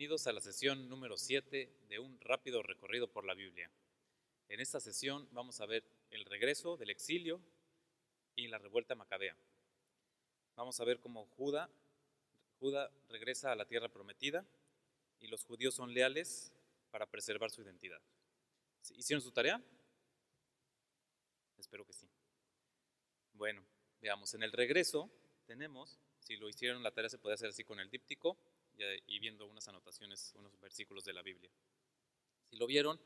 Bienvenidos a la sesión número 7 de un rápido recorrido por la Biblia. En esta sesión vamos a ver el regreso del exilio y la revuelta macabea. Vamos a ver cómo Judá regresa a la tierra prometida y los judíos son leales para preservar su identidad. ¿Hicieron su tarea? Espero que sí. Bueno, veamos, en el regreso tenemos, si lo hicieron la tarea se puede hacer así con el díptico y viendo unas anotaciones, unos versículos de la Biblia. Si lo vieron,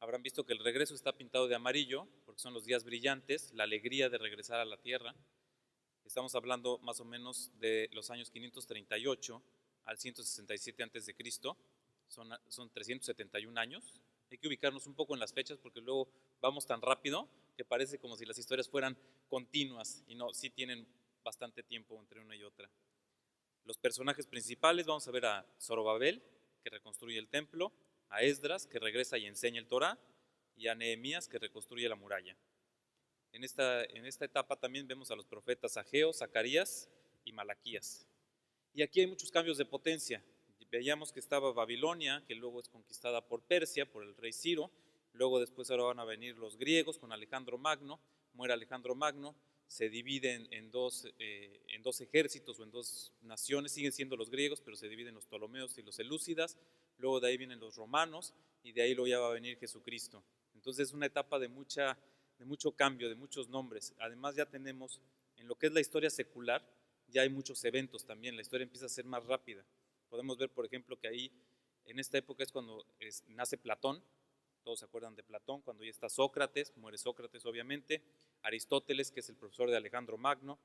habrán visto que el regreso está pintado de amarillo, porque son los días brillantes, la alegría de regresar a la tierra. Estamos hablando más o menos de los años 538 al 167 a.C., son 371 años. Hay que ubicarnos un poco en las fechas porque luego vamos tan rápido que parece como si las historias fueran continuas y no, sí tienen bastante tiempo entre una y otra. Los personajes principales, vamos a ver a Zorobabel, que reconstruye el templo, a Esdras, que regresa y enseña el Torá, y a Nehemías, que reconstruye la muralla. En esta etapa también vemos a los profetas Ageo, Zacarías y Malaquías. Y aquí hay muchos cambios de potencia. Veíamos que estaba Babilonia, que luego es conquistada por Persia, por el rey Ciro. Luego después ahora van a venir los griegos con Alejandro Magno. Muere Alejandro Magno, se dividen en dos ejércitos o en dos naciones. Siguen siendo los griegos, pero se dividen los Ptolomeos y los Selúcidas. Luego de ahí vienen los romanos y de ahí luego ya va a venir Jesucristo. Entonces es una etapa de mucho cambio, de muchos nombres. Además ya tenemos, en lo que es la historia secular, ya hay muchos eventos también, la historia empieza a ser más rápida. Podemos ver, por ejemplo, que ahí, en esta época es cuando nace Platón, todos se acuerdan de Platón, cuando ya está Sócrates, muere Sócrates obviamente, Aristóteles, que es el profesor de Alejandro Magno,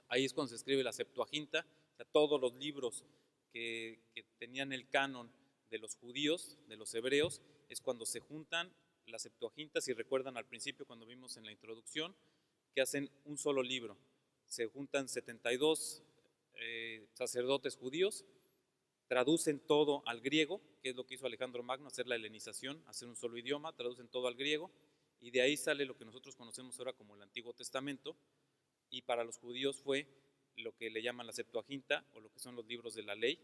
ahí es cuando se escribe la Septuaginta, o sea, todos los libros que tenían el canon de los judíos, de los hebreos, es cuando se juntan las Septuagintas, si recuerdan al principio cuando vimos en la introducción, que hacen un solo libro. Se juntan 72 sacerdotes judíos, traducen todo al griego, que es lo que hizo Alejandro Magno, hacer la helenización, hacer un solo idioma, traducen todo al griego, y de ahí sale lo que nosotros conocemos ahora como el Antiguo Testamento, y para los judíos fue lo que le llaman la Septuaginta, o lo que son los libros de la ley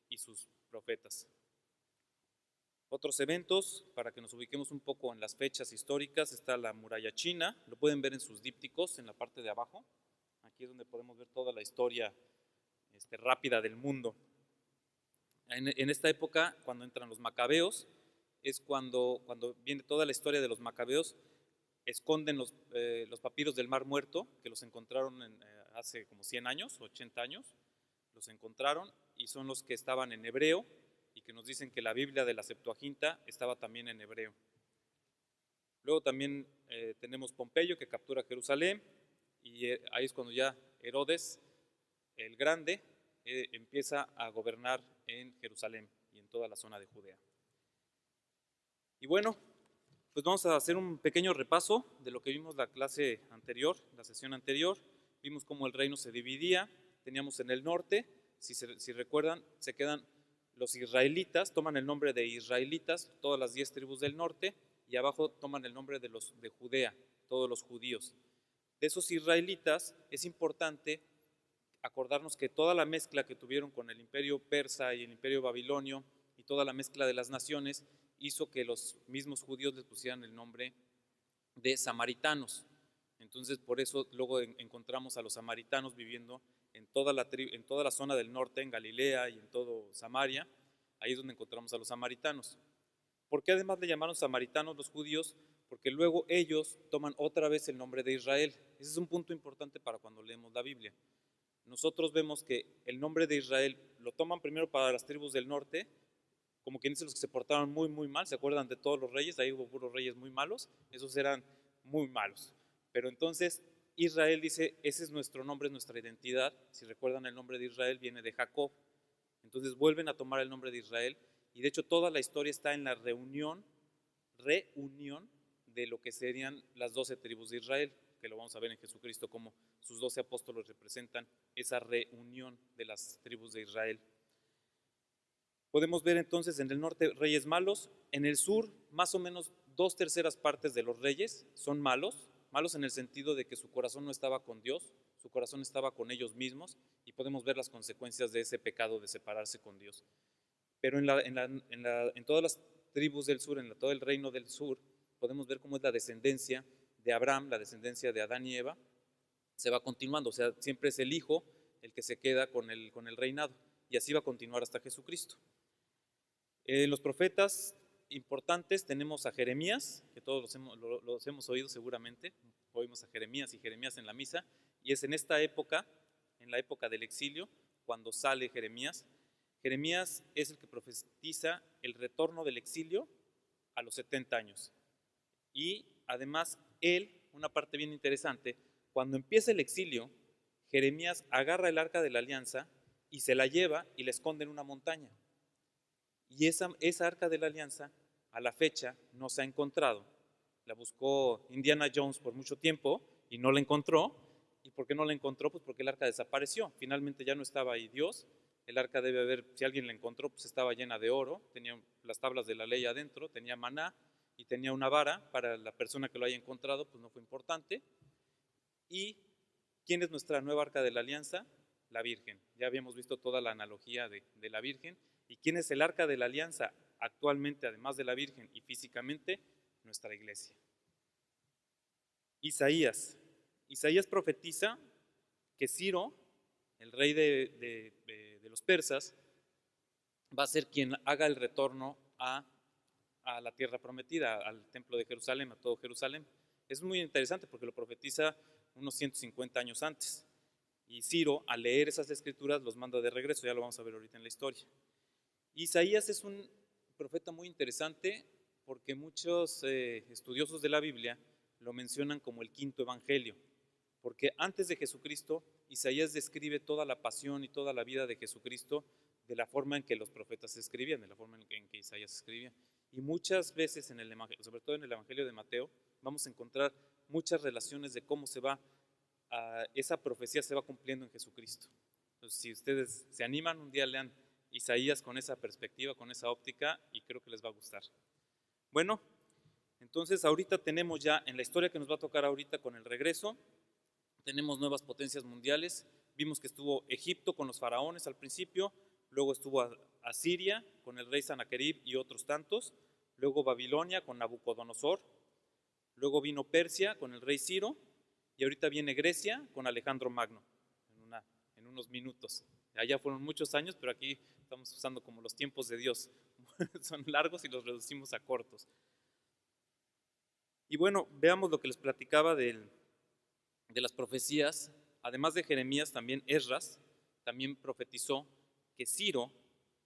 y sus profetas. Otros eventos, para que nos ubiquemos un poco en las fechas históricas, está la muralla china, lo pueden ver en sus dípticos, en la parte de abajo. Aquí es donde podemos ver toda la historia rápida del mundo. En esta época, cuando entran los macabeos, es cuando viene toda la historia de los macabeos, esconden los papiros del Mar Muerto, que los encontraron hace como 100 años, 80 años, los encontraron y son los que estaban en hebreo y que nos dicen que la Biblia de la Septuaginta estaba también en hebreo. Luego también tenemos Pompeyo, que captura Jerusalén, y ahí es cuando ya Herodes el Grande empieza a gobernar en Jerusalén y en toda la zona de Judea. Y bueno, pues vamos a hacer un pequeño repaso de lo que vimos la clase anterior, la sesión anterior. Vimos cómo el reino se dividía, teníamos en el norte, si recuerdan, se quedan los israelitas, toman el nombre de israelitas, todas las 10 tribus del norte, y abajo toman el nombre de Judea, todos los judíos. De esos israelitas es importante acordarnos que toda la mezcla que tuvieron con el imperio persa y el imperio babilonio y toda la mezcla de las naciones hizo que los mismos judíos les pusieran el nombre de samaritanos. Entonces por eso luego encontramos a los samaritanos viviendo en toda la zona del norte, en Galilea y en todo Samaria. Ahí es donde encontramos a los samaritanos. ¿Por qué además le llamaron samaritanos los judíos? Porque luego ellos toman otra vez el nombre de Israel. Ese es un punto importante para cuando leemos la Biblia. Nosotros vemos que el nombre de Israel lo toman primero para las tribus del norte, como quien dice los que se portaron muy, muy mal. ¿Se acuerdan de todos los reyes? Ahí hubo puros reyes muy malos. Esos eran muy malos. Pero entonces Israel dice, ese es nuestro nombre, es nuestra identidad. Si recuerdan, el nombre de Israel viene de Jacob. Entonces vuelven a tomar el nombre de Israel. Y de hecho toda la historia está en la reunión de lo que serían las 12 tribus de Israel, que lo vamos a ver en Jesucristo, como sus 12 apóstoles representan esa reunión de las tribus de Israel. Podemos ver entonces en el norte reyes malos, en el sur más o menos 2/3 partes de los reyes son malos, malos en el sentido de que su corazón no estaba con Dios, su corazón estaba con ellos mismos, y podemos ver las consecuencias de ese pecado de separarse con Dios. Pero en todas las tribus del sur, todo el reino del sur, podemos ver cómo es la descendencia de Abraham, la descendencia de Adán y Eva, se va continuando, o sea, siempre es el hijo el que se queda con el reinado, y así va a continuar hasta Jesucristo. Los profetas importantes tenemos a Jeremías, que todos los hemos oído seguramente, oímos a Jeremías y Jeremías en la misa, y es en esta época, en la época del exilio, cuando sale Jeremías. Jeremías es el que profetiza el retorno del exilio a los 70 años. Y además él, una parte bien interesante, cuando empieza el exilio, Jeremías agarra el arca de la alianza y se la lleva y la esconde en una montaña. Y esa arca de la alianza a la fecha no se ha encontrado. La buscó Indiana Jones por mucho tiempo y no la encontró. ¿Y por qué no la encontró? Pues porque el arca desapareció. Finalmente ya no estaba ahí Dios. El arca debe haber, si alguien la encontró, pues estaba llena de oro, tenía las tablas de la ley adentro, tenía maná y tenía una vara. Para la persona que lo haya encontrado, pues no fue importante. ¿Y quién es nuestra nueva arca de la alianza? La Virgen. Ya habíamos visto toda la analogía de la Virgen. ¿Y quién es el arca de la alianza actualmente, además de la Virgen y físicamente? Nuestra iglesia. Isaías. Isaías profetiza que Ciro, el rey de los persas, va a ser quien haga el retorno a la tierra prometida, al templo de Jerusalén, a todo Jerusalén. Es muy interesante porque lo profetiza unos 150 años antes. Y Ciro, al leer esas escrituras, los manda de regreso, ya lo vamos a ver ahorita en la historia. Isaías es un profeta muy interesante porque muchos estudiosos de la Biblia lo mencionan como el quinto evangelio, porque antes de Jesucristo, Isaías describe toda la pasión y toda la vida de Jesucristo de la forma en que los profetas escribían, de la forma en que Isaías escribía. Y muchas veces en el evangelio, sobre todo en el evangelio de Mateo, vamos a encontrar muchas relaciones de cómo esa profecía se va cumpliendo en Jesucristo. Entonces, si ustedes se animan, un día lean Isaías con esa perspectiva, con esa óptica, y creo que les va a gustar. Bueno, entonces ahorita tenemos ya, en la historia que nos va a tocar ahorita con el regreso, tenemos nuevas potencias mundiales. Vimos que estuvo Egipto con los faraones al principio, luego estuvo Asiria con el rey Sanaquerib y otros tantos, luego Babilonia con Nabucodonosor, luego vino Persia con el rey Ciro, y ahorita viene Grecia con Alejandro Magno, en unos minutos. Allá fueron muchos años, pero aquí estamos usando como los tiempos de Dios. Son largos y los reducimos a cortos. Y bueno, veamos lo que les platicaba de las profecías. Además de Jeremías, también Esdras también profetizó que Ciro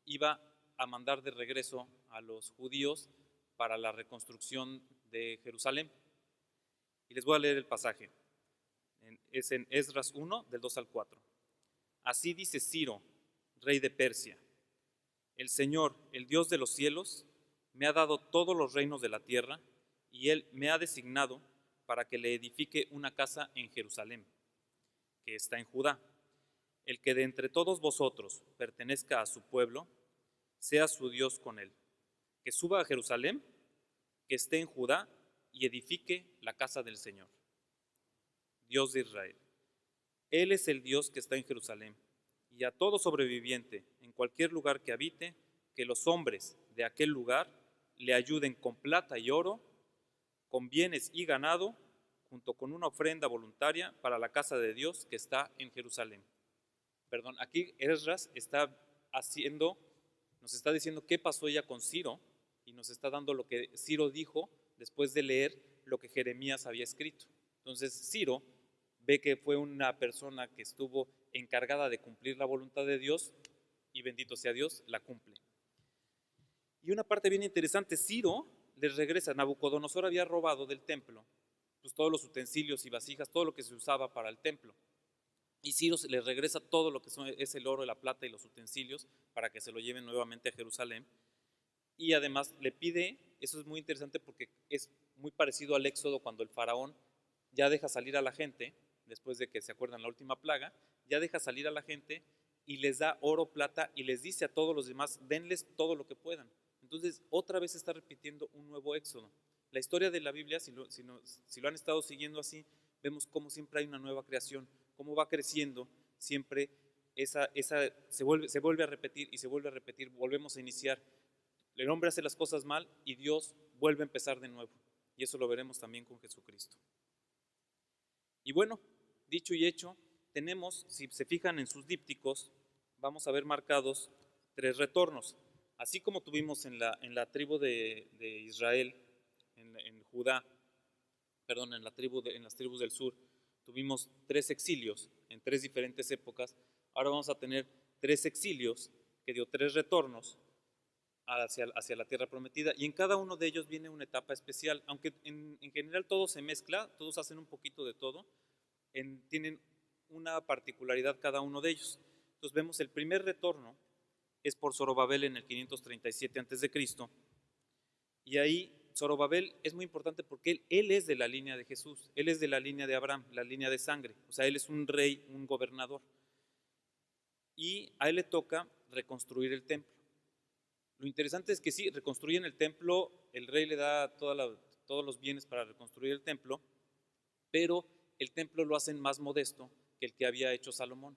iba a mandar de regreso a los judíos para la reconstrucción de Jerusalén. Y les voy a leer el pasaje. Es en Esdras 1, del 2 al 4. Así dice Ciro, rey de Persia: el Señor, el Dios de los cielos, me ha dado todos los reinos de la tierra, y Él me ha designado para que le edifique una casa en Jerusalén, que está en Judá. El que de entre todos vosotros pertenezca a su pueblo, sea su Dios con él. Que suba a Jerusalén, que esté en Judá, y edifique la casa del Señor, Dios de Israel. Él es el Dios que está en Jerusalén, y a todo sobreviviente en cualquier lugar que habite, que los hombres de aquel lugar le ayuden con plata y oro, con bienes y ganado, junto con una ofrenda voluntaria para la casa de Dios que está en Jerusalén. Perdón, aquí Esdras nos está diciendo qué pasó ya con Ciro, y nos está dando lo que Ciro dijo después de leer lo que Jeremías había escrito. Entonces Ciro ve que fue una persona que estuvo encargada de cumplir la voluntad de Dios, y bendito sea Dios, la cumple. Y una parte bien interesante, Ciro les regresa. Nabucodonosor había robado del templo pues todos los utensilios y vasijas, todo lo que se usaba para el templo. Y Ciro les regresa todo lo que es el oro, la plata y los utensilios para que se lo lleven nuevamente a Jerusalén. Y además le pide, eso es muy interesante porque es muy parecido al Éxodo, cuando el faraón ya deja salir a la gente, después de que se acuerdan la última plaga, ya deja salir a la gente y les da oro, plata, y les dice a todos los demás, denles todo lo que puedan. Entonces otra vez está repitiendo un nuevo Éxodo. La historia de la Biblia, si lo han estado siguiendo así, vemos cómo siempre hay una nueva creación, cómo va creciendo, siempre se vuelve a repetir y se vuelve a repetir, volvemos a iniciar. El hombre hace las cosas mal y Dios vuelve a empezar de nuevo. Y eso lo veremos también con Jesucristo. Y bueno, dicho y hecho, tenemos, si se fijan en sus dípticos, vamos a ver marcados 3 retornos. Así como tuvimos en la tribu de Israel, en Judá, perdón, en las tribus del sur, tuvimos 3 exilios en 3 diferentes épocas. Ahora vamos a tener 3 exilios que dio 3 retornos hacia la tierra prometida, y en cada uno de ellos viene una etapa especial, aunque en general todo se mezcla, todos hacen un poquito de todo, tienen una particularidad cada uno de ellos. Entonces vemos el primer retorno es por Zorobabel en el 537 a.C., y ahí Zorobabel es muy importante porque él es de la línea de Jesús, él es de la línea de Abraham, la línea de sangre, o sea, él es un rey, un gobernador, y a él le toca reconstruir el templo. Lo interesante es que sí, reconstruyen el templo, el rey le da todos los bienes para reconstruir el templo, pero el templo lo hacen más modesto que el que había hecho Salomón.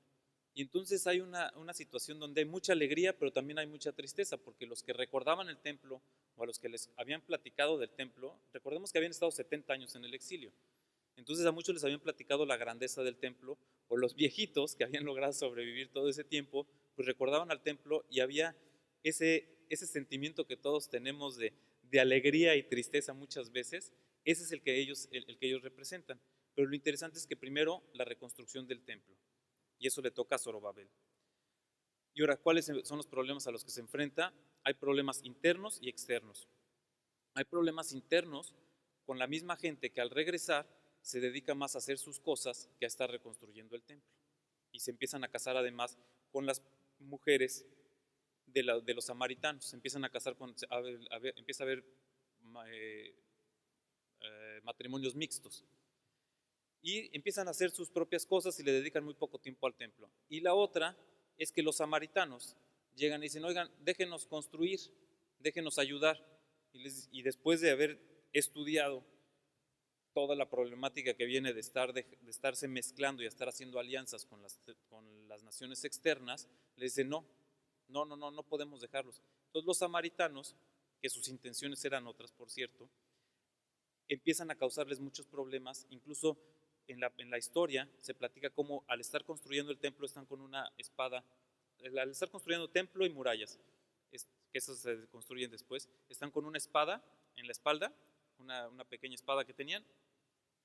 Y entonces hay una situación donde hay mucha alegría, pero también hay mucha tristeza, porque los que recordaban el templo, o a los que les habían platicado del templo, recordemos que habían estado 70 años en el exilio. Entonces a muchos les habían platicado la grandeza del templo, o los viejitos que habían logrado sobrevivir todo ese tiempo, pues recordaban al templo y había ese sentimiento que todos tenemos de alegría y tristeza muchas veces. Ese es el que ellos representan. Pero lo interesante es que primero la reconstrucción del templo, y eso le toca a Zorobabel. Y ahora, ¿cuáles son los problemas a los que se enfrenta? Hay problemas internos y externos. Hay problemas internos con la misma gente que al regresar se dedica más a hacer sus cosas que a estar reconstruyendo el templo. Y se empiezan a casar además con las mujeres de los samaritanos. Se empiezan a casar empieza a haber matrimonios mixtos. Y empiezan a hacer sus propias cosas y le dedican muy poco tiempo al templo. Y la otra es que los samaritanos llegan y dicen, oigan, déjenos construir, déjenos ayudar. Y después de haber estudiado toda la problemática que viene de estarse mezclando y estar haciendo alianzas con las naciones externas, les dicen, no podemos dejarlos. Entonces los samaritanos, que sus intenciones eran otras, por cierto, empiezan a causarles muchos problemas. Incluso en la historia se platica cómo al estar construyendo el templo están con una espada, al estar construyendo templo y murallas, que esos se construyen después, están con una espada en la espalda, una pequeña espada que tenían,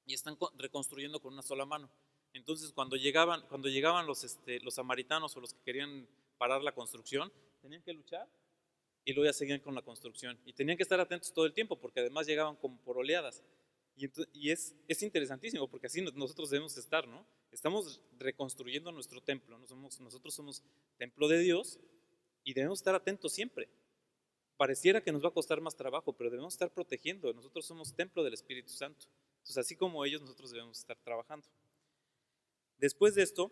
y están reconstruyendo con una sola mano. Entonces cuando llegaban los samaritanos o los que querían parar la construcción, tenían que luchar y luego ya seguían con la construcción. Y tenían que estar atentos todo el tiempo porque además llegaban como por oleadas. Y es interesantísimo porque así nosotros debemos estar, ¿no? Estamos reconstruyendo nuestro templo, nosotros somos templo de Dios y debemos estar atentos siempre. Pareciera que nos va a costar más trabajo, pero debemos estar protegiendo. Nosotros somos templo del Espíritu Santo. Entonces, así como ellos, nosotros debemos estar trabajando. Después de esto,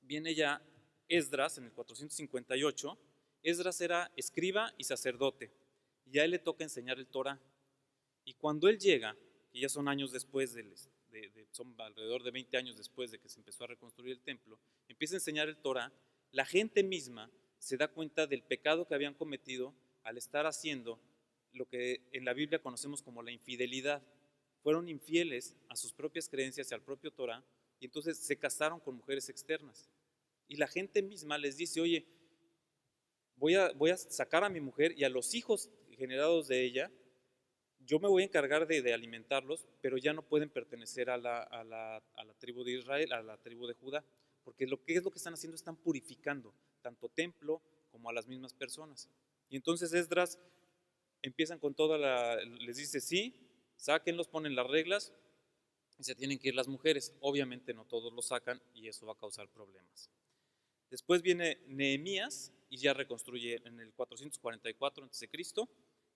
viene ya Esdras en el 458. Esdras era escriba y sacerdote, y a él le toca enseñar el Torah. Y cuando él llega, que ya son años después, son alrededor de 20 años después de que se empezó a reconstruir el templo, empieza a enseñar el Torah, la gente misma se da cuenta del pecado que habían cometido al estar haciendo lo que en la Biblia conocemos como la infidelidad. Fueron infieles a sus propias creencias y al propio Torah, y entonces se casaron con mujeres externas. Y la gente misma les dice, oye, voy a sacar a mi mujer y a los hijos generados de ella, yo me voy a encargar de alimentarlos, pero ya no pueden pertenecer a la tribu de Israel, a la tribu de Judá, porque ¿qué es lo que están haciendo? Están purificando tanto templo como a las mismas personas. Y entonces Esdras empiezan con les dice, sí, sáquenlos, ponen las reglas, y se tienen que ir las mujeres. Obviamente no todos lo sacan y eso va a causar problemas. Después viene Nehemías y ya reconstruye en el 444 a.C.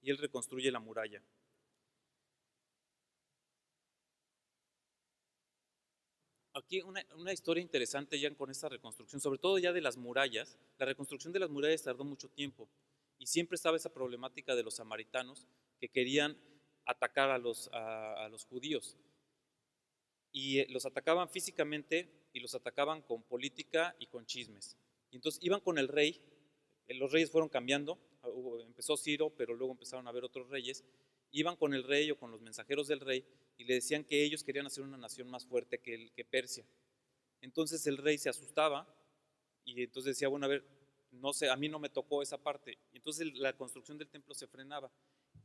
y él reconstruye la muralla. Aquí una historia interesante ya con esta reconstrucción, sobre todo ya de las murallas. La reconstrucción de las murallas tardó mucho tiempo y siempre estaba esa problemática de los samaritanos que querían atacar a los judíos. Y los atacaban físicamente y los atacaban con política y con chismes. Y entonces iban con el rey, los reyes fueron cambiando, empezó Ciro, pero luego empezaron a haber otros reyes, iban con el rey o con los mensajeros del rey y le decían que ellos querían hacer una nación más fuerte que Persia. Entonces el rey se asustaba y entonces decía, bueno, a ver, no sé, a mí no me tocó esa parte. Entonces la construcción del templo se frenaba.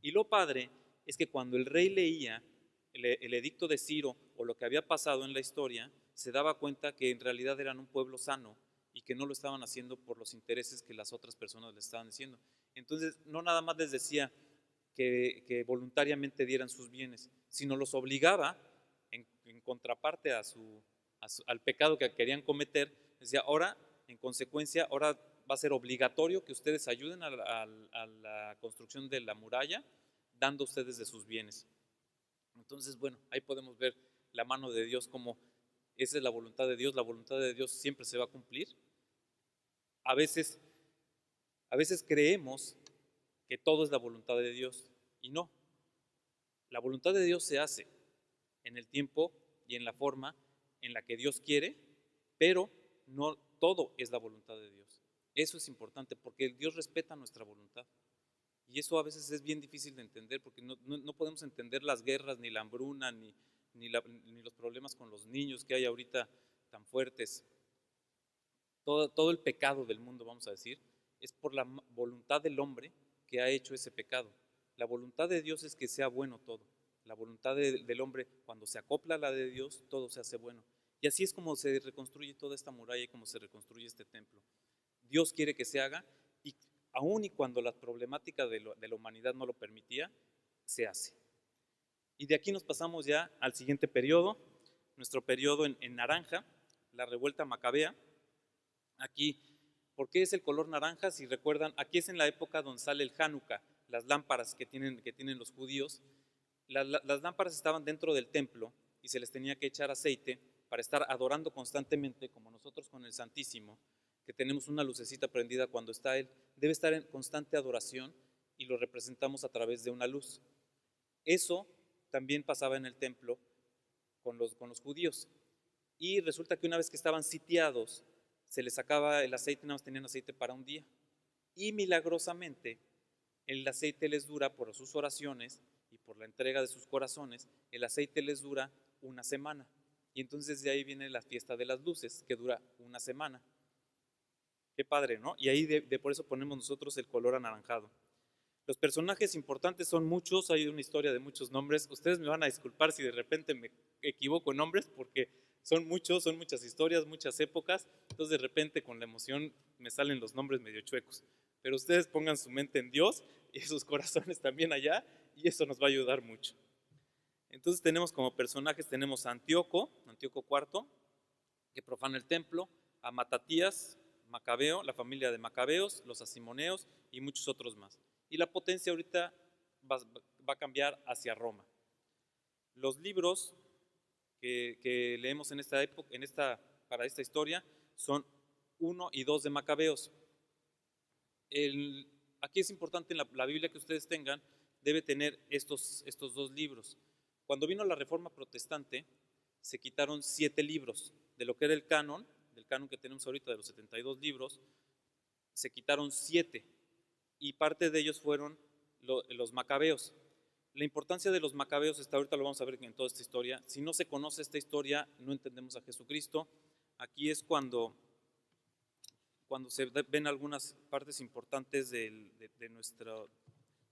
Y lo padre es que cuando el rey leía el edicto de Ciro o lo que había pasado en la historia, se daba cuenta que en realidad eran un pueblo sano y que no lo estaban haciendo por los intereses que las otras personas le estaban diciendo. Entonces, no nada más les decía que voluntariamente dieran sus bienes, sino los obligaba en contraparte al pecado que querían cometer. Decía, ahora, en consecuencia, ahora va a ser obligatorio que ustedes ayuden a la construcción de la muralla, dando ustedes de sus bienes. Entonces, bueno, ahí podemos ver la mano de Dios, como esa es la voluntad de Dios siempre se va a cumplir. A veces, a veces creemos que todo es la voluntad de Dios y no. La voluntad de Dios se hace en el tiempo y en la forma en la que Dios quiere, pero no todo es la voluntad de Dios. Eso es importante porque Dios respeta nuestra voluntad. Y eso a veces es bien difícil de entender porque no podemos entender las guerras, ni la hambruna, ni los problemas con los niños que hay ahorita tan fuertes. Todo el pecado del mundo, vamos a decir, es por la voluntad del hombre que ha hecho ese pecado. La voluntad de Dios es que sea bueno todo. La voluntad del hombre, cuando se acopla a la de Dios, todo se hace bueno. Y así es como se reconstruye toda esta muralla y como se reconstruye este templo. Dios quiere que se haga y aun y cuando la problemática de la humanidad no lo permitía, se hace. Y de aquí nos pasamos ya al siguiente periodo, nuestro periodo en naranja, la revuelta macabea. Aquí, ¿por qué es el color naranja? Si recuerdan, aquí es en la época donde sale el Hanukkah, las lámparas que tienen los judíos. Las lámparas estaban dentro del templo y se les tenía que echar aceite para estar adorando constantemente, como nosotros con el Santísimo, que tenemos una lucecita prendida cuando está Él. Debe estar en constante adoración y lo representamos a través de una luz. Eso también pasaba en el templo con los judíos. Y resulta que una vez que estaban sitiados, se les sacaba el aceite, nada más tenían aceite para un día. Y milagrosamente, el aceite les dura por sus oraciones y por la entrega de sus corazones, el aceite les dura una semana. Y entonces de ahí viene la fiesta de las luces, que dura una semana. Qué padre, ¿no? Y ahí por eso ponemos nosotros el color anaranjado. Los personajes importantes son muchos, hay una historia de muchos nombres. Ustedes me van a disculpar si de repente me equivoco en nombres, porque son muchos, son muchas historias, muchas épocas. Entonces de repente con la emoción me salen los nombres medio chuecos. Pero ustedes pongan su mente en Dios y sus corazones también allá, y eso nos va a ayudar mucho. Entonces tenemos como personajes, tenemos a Antíoco IV, que profana el templo, a Matatías, Macabeo, la familia de Macabeos, los asimoneos y muchos otros más. Y la potencia ahorita va a cambiar hacia Roma. Los libros que leemos en esta época, para esta historia, son 1 y 2 de Macabeos. Aquí es importante, en la Biblia que ustedes tengan, debe tener estos dos libros. Cuando vino la Reforma Protestante, se quitaron 7 libros de lo que era el canon, del canon que tenemos ahorita de los 72 libros, se quitaron 7 y parte de ellos fueron los macabeos. La importancia de los macabeos está, ahorita lo vamos a ver en toda esta historia. Si no se conoce esta historia, no entendemos a Jesucristo. Aquí es cuando se ven algunas partes importantes de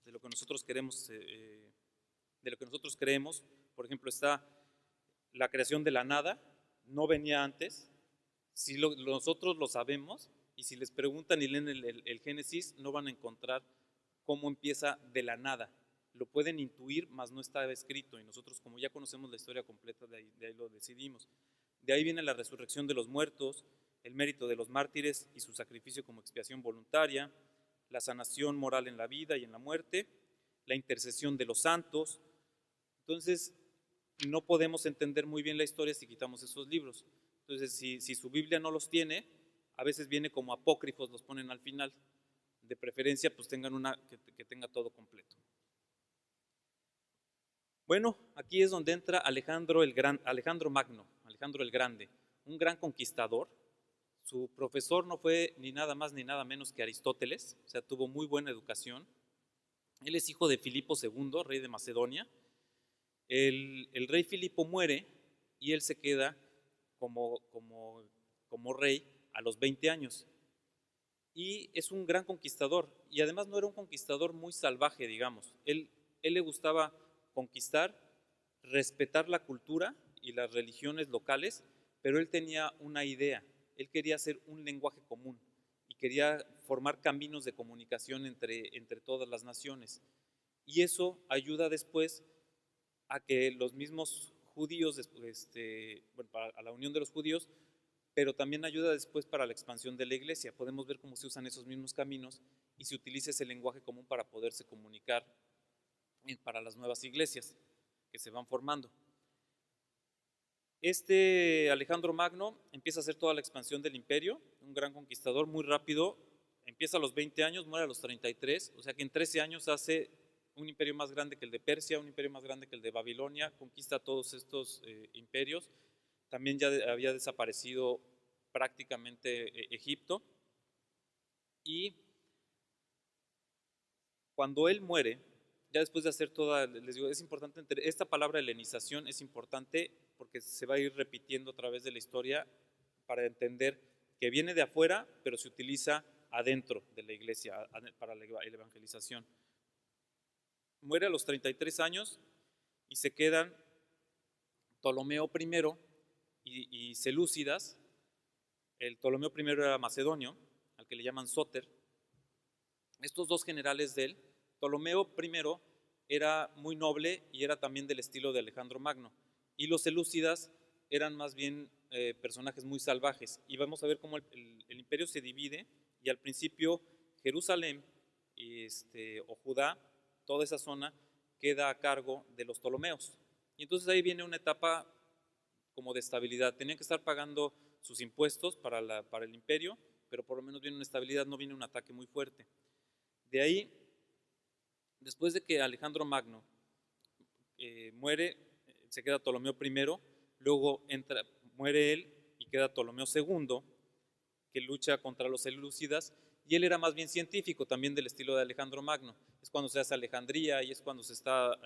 lo que nosotros queremos, de lo que nosotros creemos. Por ejemplo, está la creación de la nada, no venía antes. Si nosotros lo sabemos, y si les preguntan y leen el Génesis, no van a encontrar cómo empieza de la nada. Lo pueden intuir, mas no está escrito, y nosotros, como ya conocemos la historia completa, de ahí lo decidimos. De ahí viene la resurrección de los muertos, el mérito de los mártires y su sacrificio como expiación voluntaria, la sanación moral en la vida y en la muerte, la intercesión de los santos. Entonces, no podemos entender muy bien la historia si quitamos esos libros. Entonces, si su Biblia no los tiene, a veces viene como apócrifos, los ponen al final. De preferencia, pues tengan una que tenga todo completo. Bueno, aquí es donde entra Alejandro Alejandro Magno, Alejandro el Grande, un gran conquistador. Su profesor no fue ni nada más ni nada menos que Aristóteles, o sea, tuvo muy buena educación. Él es hijo de Filipo II, rey de Macedonia. El rey Filipo muere y él se queda como rey a los 20 años. Y es un gran conquistador. Y además no era un conquistador muy salvaje, digamos. Él le gustaba conquistar, respetar la cultura y las religiones locales, pero él tenía una idea. Él quería hacer un lenguaje común y quería formar caminos de comunicación entre todas las naciones. Y eso ayuda después a que los mismos judíos, bueno, a la unión de los judíos, pero también ayuda después para la expansión de la iglesia. Podemos ver cómo se usan esos mismos caminos y se utiliza ese lenguaje común para poderse comunicar para las nuevas iglesias que se van formando. Este Alejandro Magno empieza a hacer toda la expansión del imperio, un gran conquistador, muy rápido, empieza a los 20 años, muere a los 33, o sea que en 13 años hace un imperio más grande que el de Persia, un imperio más grande que el de Babilonia, conquista todos estos imperios. También ya había desaparecido prácticamente Egipto, y cuando él muere, ya después de hacer toda, les digo, es importante, esta palabra helenización es importante porque se va a ir repitiendo a través de la historia para entender que viene de afuera, pero se utiliza adentro de la iglesia para la evangelización. Muere a los 33 años y se quedan Ptolomeo I y Selúcidas. El Ptolomeo I era macedonio, al que le llaman Sóter. Estos dos generales de él, Ptolomeo I era muy noble y era también del estilo de Alejandro Magno, y los selúcidas eran más bien personajes muy salvajes. Y vamos a ver cómo el imperio se divide, y al principio Jerusalén o Judá, toda esa zona, queda a cargo de los Ptolomeos. Y entonces ahí viene una etapa como de estabilidad. Tenían que estar pagando sus impuestos para el imperio, pero por lo menos viene una estabilidad, no viene un ataque muy fuerte. De ahí, después de que Alejandro Magno muere, se queda Ptolomeo I, luego muere él y queda Ptolomeo II, que lucha contra los selúcidas, y él era más bien científico, también del estilo de Alejandro Magno. Es cuando se hace Alejandría y es cuando se está,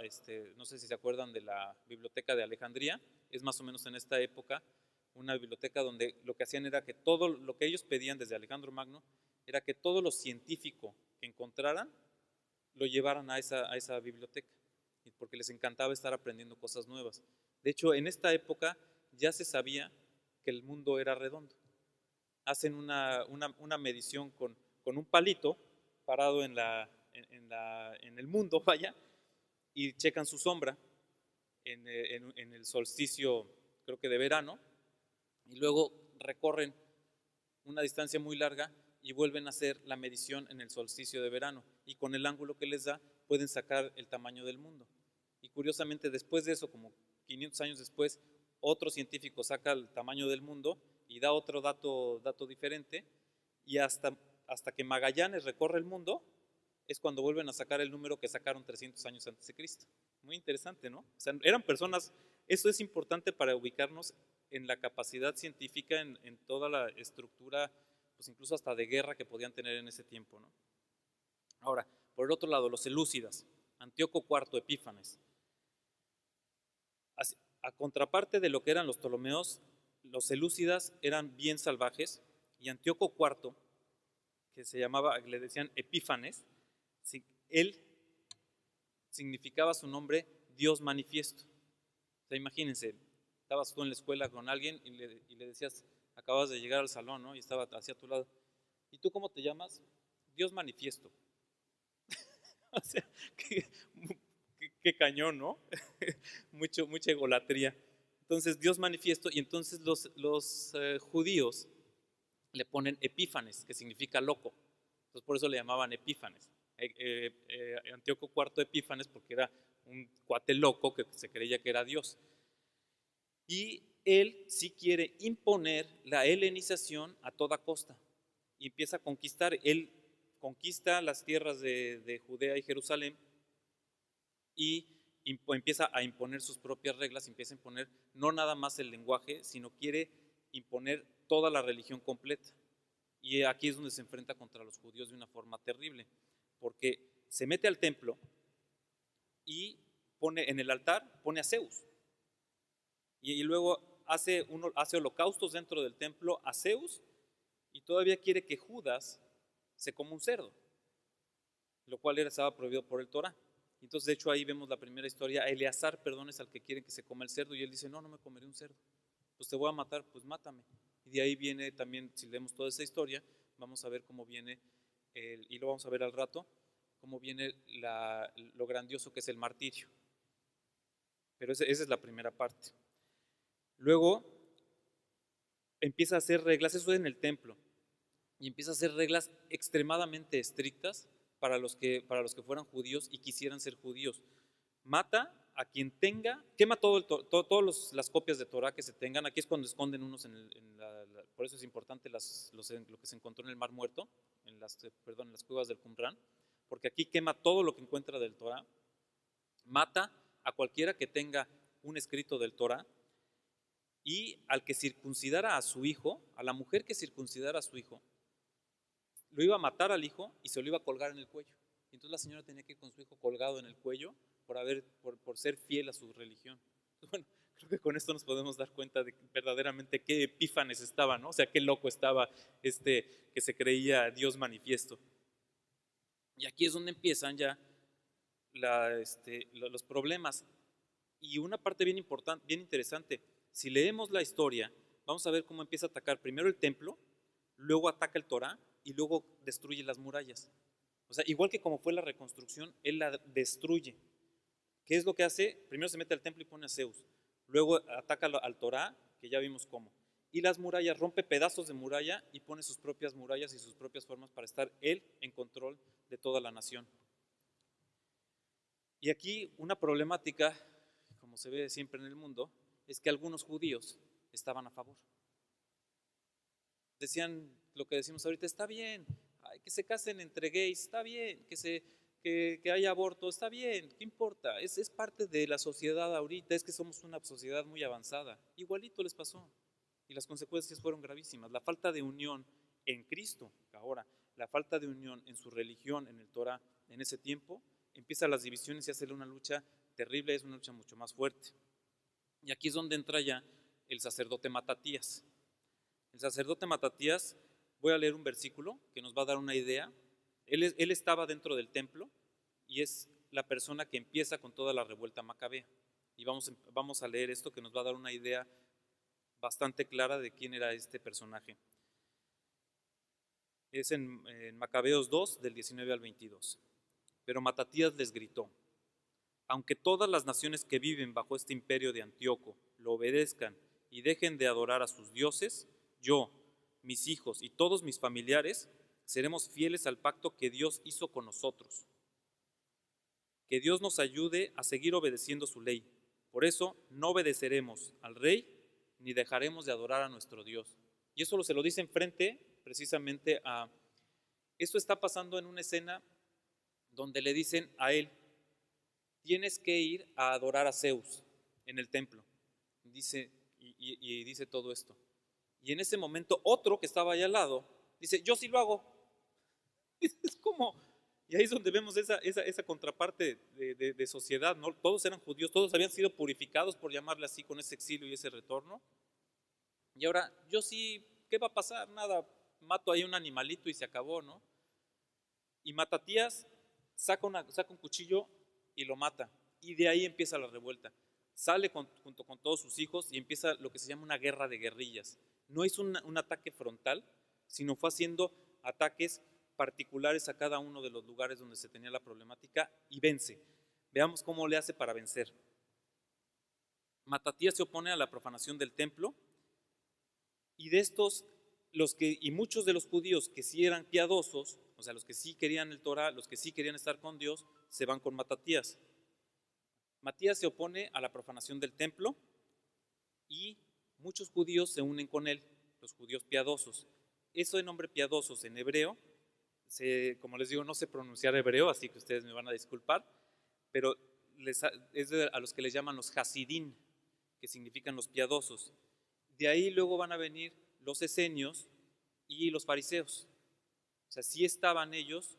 no sé si se acuerdan de la biblioteca de Alejandría, es más o menos en esta época, una biblioteca donde lo que hacían era que todo lo que ellos pedían desde Alejandro Magno era que todo lo científico que encontraran lo llevaran a esa biblioteca, porque les encantaba estar aprendiendo cosas nuevas. De hecho, en esta época ya se sabía que el mundo era redondo. Hacen una medición con un palito parado en el mundo, vaya, y checan su sombra en el solsticio, creo que de verano, y luego recorren una distancia muy larga y vuelven a hacer la medición en el solsticio de verano, y con el ángulo que les da pueden sacar el tamaño del mundo. Y curiosamente, después de eso, como 500 años después, otro científico saca el tamaño del mundo y da otro dato diferente, y hasta que Magallanes recorre el mundo es cuando vuelven a sacar el número que sacaron 300 años antes de Cristo. Muy interesante, ¿no? O sea, eran personas, eso es importante para ubicarnos en la capacidad científica, en toda la estructura, pues incluso hasta de guerra que podían tener en ese tiempo, ¿no? Ahora, por el otro lado, los selúcidas, Antíoco IV Epífanes. A contraparte de lo que eran los Ptolomeos, los selúcidas eran bien salvajes, y Antíoco IV, que se llamaba, le decían Epífanes, él significaba su nombre Dios manifiesto. O sea, imagínense, estabas tú en la escuela con alguien y le decías, acabas de llegar al salón, ¿no? Y estaba hacia tu lado. ¿Y tú cómo te llamas? Dios manifiesto. O sea, qué cañón, ¿no? Mucha egolatría. Entonces, Dios manifiesto, y entonces los judíos le ponen Epífanes, que significa loco. Entonces, por eso le llamaban Epífanes. Antíoco IV Epífanes, porque era un cuate loco que se creía que era Dios. Y él sí quiere imponer la helenización a toda costa y empieza a conquistar. Él conquista las tierras de Judea y Jerusalén, y empieza a imponer sus propias reglas, empieza a imponer no nada más el lenguaje, sino quiere imponer toda la religión completa. Y aquí es donde se enfrenta contra los judíos de una forma terrible, porque se mete al templo y pone en el altar, pone a Zeus. Y luego hace holocaustos dentro del templo a Zeus, y todavía quiere que Judas se coma un cerdo, lo cual estaba prohibido por el Torá. Entonces, de hecho, ahí vemos la primera historia. Eleazar, perdón, es al que quiere que se coma el cerdo, y él dice, no, no me comeré un cerdo. Pues te voy a matar, pues mátame. Y de ahí viene también, si leemos toda esa historia, vamos a ver cómo viene, y lo vamos a ver al rato, cómo viene lo grandioso que es el martirio. Pero esa es la primera parte. Luego empieza a hacer reglas, eso en el templo, y empieza a hacer reglas extremadamente estrictas para los que fueran judíos y quisieran ser judíos. Mata a quien tenga, quema todas las copias de Torah que se tengan. Aquí es cuando esconden unos por eso es importante lo que se encontró en el Mar Muerto, en las cuevas del Qumran, porque aquí quema todo lo que encuentra del Torah. Mata a cualquiera que tenga un escrito del Torah, y al que circuncidara a su hijo, a la mujer que circuncidara a su hijo, lo iba a matar al hijo y se lo iba a colgar en el cuello. Y entonces la señora tenía que ir con su hijo colgado en el cuello por ser fiel a su religión. Entonces, bueno, creo que con esto nos podemos dar cuenta de verdaderamente qué Epífanes estaba, ¿no? O sea, qué loco estaba que se creía Dios manifiesto. Y aquí es donde empiezan ya los problemas. Y una parte bien importante, bien interesante, si leemos la historia, vamos a ver cómo empieza a atacar primero el templo, luego ataca el Torá y luego destruye las murallas. O sea, igual que como fue la reconstrucción, él la destruye. ¿Qué es lo que hace? Primero se mete al templo y pone a Zeus. Luego ataca al Torá, que ya vimos cómo. Y las murallas, rompe pedazos de muralla y pone sus propias murallas y sus propias formas para estar él en control de toda la nación. Y aquí una problemática, como se ve siempre en el mundo, es que algunos judíos estaban a favor. Decían lo que decimos ahorita, está bien, que se casen entre gays, está bien, que haya aborto, está bien, ¿qué importa? Es parte de la sociedad ahorita, es que somos una sociedad muy avanzada. Igualito les pasó, y las consecuencias fueron gravísimas. La falta de unión en Cristo, ahora, la falta de unión en su religión, en el Torah, en ese tiempo, empiezan las divisiones y hace una lucha terrible, es una lucha mucho más fuerte. Y aquí es donde entra ya el sacerdote Matatías. El sacerdote Matatías, voy a leer un versículo que nos va a dar una idea. Él estaba dentro del templo y es la persona que empieza con toda la revuelta macabea. Y vamos a leer esto que nos va a dar una idea bastante clara de quién era este personaje. Es en Macabeos 2, del 19 al 22. Pero Matatías les gritó: aunque todas las naciones que viven bajo este imperio de Antíoco lo obedezcan y dejen de adorar a sus dioses, yo, mis hijos y todos mis familiares seremos fieles al pacto que Dios hizo con nosotros. Que Dios nos ayude a seguir obedeciendo su ley. Por eso no obedeceremos al rey ni dejaremos de adorar a nuestro Dios. Y eso se lo dice enfrente precisamente a... Esto está pasando en una escena donde le dicen a él: tienes que ir a adorar a Zeus en el templo. Dice, y dice todo esto. Y en ese momento otro que estaba allá al lado dice: yo sí lo hago. Es como, y ahí es donde vemos esa contraparte de sociedad, ¿no? Todos eran judíos, todos habían sido purificados, por llamarle así, con ese exilio y ese retorno. Y ahora, yo sí, ¿qué va a pasar? Nada, mato ahí un animalito y se acabó, ¿no? Y Matatías saca un cuchillo y lo mata. Y de ahí empieza la revuelta. Sale junto con todos sus hijos y empieza lo que se llama una guerra de guerrillas. No es un ataque frontal, sino fue haciendo ataques particulares a cada uno de los lugares donde se tenía la problemática y vence. Veamos cómo le hace para vencer. Matatías se opone a la profanación del templo, y de estos, y muchos de los judíos que sí eran piadosos, o sea, los que sí querían el Torah, los que sí querían estar con Dios, se van con Matatías. Matías se opone a la profanación del templo y muchos judíos se unen con él, los judíos piadosos. Eso de nombre piadosos en hebreo, como les digo, no sé pronunciar hebreo, así que ustedes me van a disculpar, pero a los que les llaman los Hasidín, que significan los piadosos. De ahí luego van a venir los esenios y los fariseos. O sea, sí estaban ellos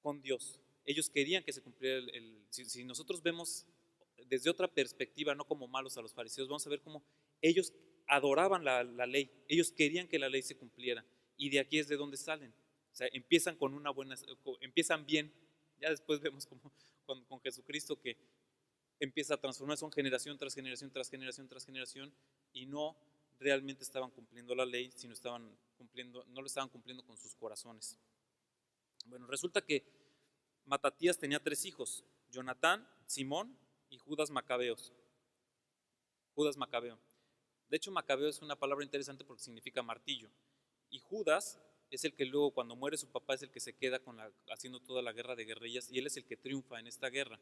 con Dios. Ellos querían que se cumpliera si nosotros vemos desde otra perspectiva, no como malos a los fariseos, vamos a ver cómo ellos adoraban la ley, ellos querían que la ley se cumpliera, y de aquí es de donde salen. O sea, empiezan con una buena, empiezan bien, ya después vemos como con Jesucristo que empieza a transformar, son generación tras generación, tras generación, tras generación, y no realmente estaban cumpliendo la ley, sino no lo estaban cumpliendo con sus corazones. Bueno, resulta que Matatías tenía 3 hijos, Jonatán, Simón y Judas Macabeos. Judas Macabeo. De hecho, Macabeo es una palabra interesante porque significa martillo. Y Judas es el que luego, cuando muere su papá, es el que se queda haciendo toda la guerra de guerrillas, y él es el que triunfa en esta guerra.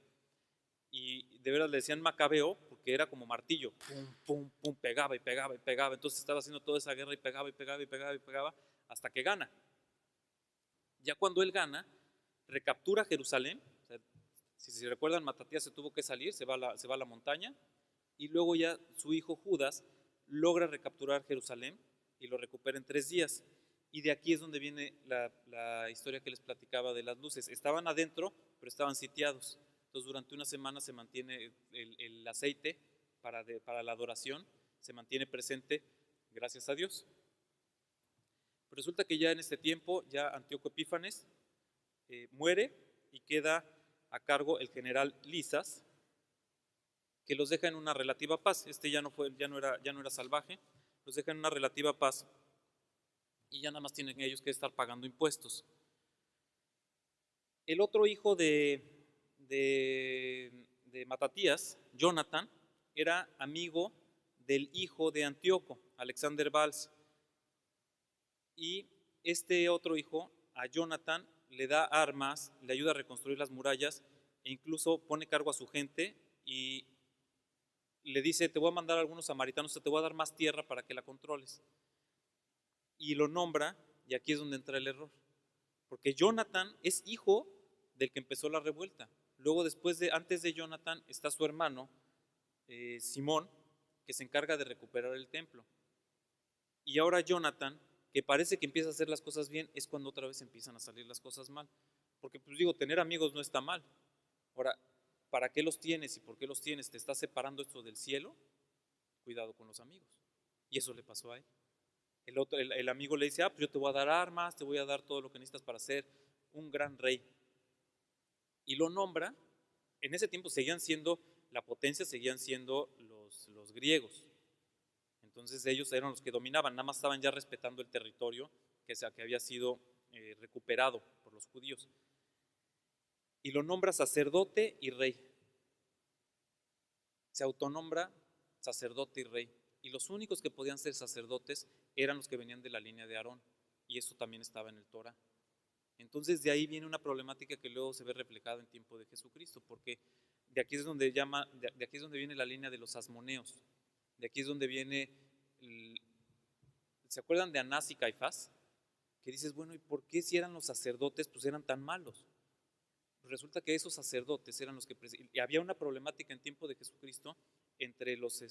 Y de veras le decían Macabeo porque era como martillo, pum, pum, pum, pegaba y pegaba y pegaba. Entonces estaba haciendo toda esa guerra y pegaba y pegaba y pegaba y pegaba hasta que gana. Ya cuando él gana, recaptura Jerusalén. O sea, si se recuerdan, Matatías se tuvo que salir, se va a la montaña, y luego ya su hijo Judas logra recapturar Jerusalén y lo recupera en 3 días. Y de aquí es donde viene la historia que les platicaba de las luces. Estaban adentro, pero estaban sitiados. Entonces durante una semana se mantiene el aceite para la adoración, se mantiene presente, gracias a Dios. Pero resulta que ya en este tiempo, ya Antíoco Epífanes muere, y queda a cargo el general Lisas, que los deja en una relativa paz. Ya no era salvaje, los deja en una relativa paz, y ya nada más tienen ellos que estar pagando impuestos. El otro hijo de Matatías, Jonatán, era amigo del hijo de Antíoco, Alexander Valls, y este otro hijo, a Jonatán, le da armas, le ayuda a reconstruir las murallas, e incluso pone cargo a su gente y le dice: te voy a mandar a algunos samaritanos, te voy a dar más tierra para que la controles. Y lo nombra, y aquí es donde entra el error, porque Jonatán es hijo del que empezó la revuelta. Luego, antes de Jonatán, está su hermano Simón, que se encarga de recuperar el templo. Y ahora Jonatán, que parece que empieza a hacer las cosas bien, es cuando otra vez empiezan a salir las cosas mal. Porque pues digo, tener amigos no está mal. Ahora, ¿para qué los tienes y por qué los tienes? ¿Te está separando esto del cielo? Cuidado con los amigos. Y eso le pasó a él. El amigo le dice: pues yo te voy a dar armas, te voy a dar todo lo que necesitas para ser un gran rey. Y lo nombra. En ese tiempo seguían siendo, la potencia seguían siendo los griegos. Entonces ellos eran los que dominaban, nada más estaban ya respetando el territorio que había sido recuperado por los judíos. Y lo nombra sacerdote y rey. Se autonombra sacerdote y rey. Y los únicos que podían ser sacerdotes eran los que venían de la línea de Aarón. Y eso también estaba en el Torah. Entonces de ahí viene una problemática que luego se ve reflejada en tiempo de Jesucristo, porque de aquí es donde viene la línea de los asmoneos. De aquí es donde viene, ¿se acuerdan de Anás y Caifás? Que dices, bueno, ¿y por qué si eran los sacerdotes, pues eran tan malos? Pues resulta que esos sacerdotes eran los que, y había una problemática en tiempo de Jesucristo entre los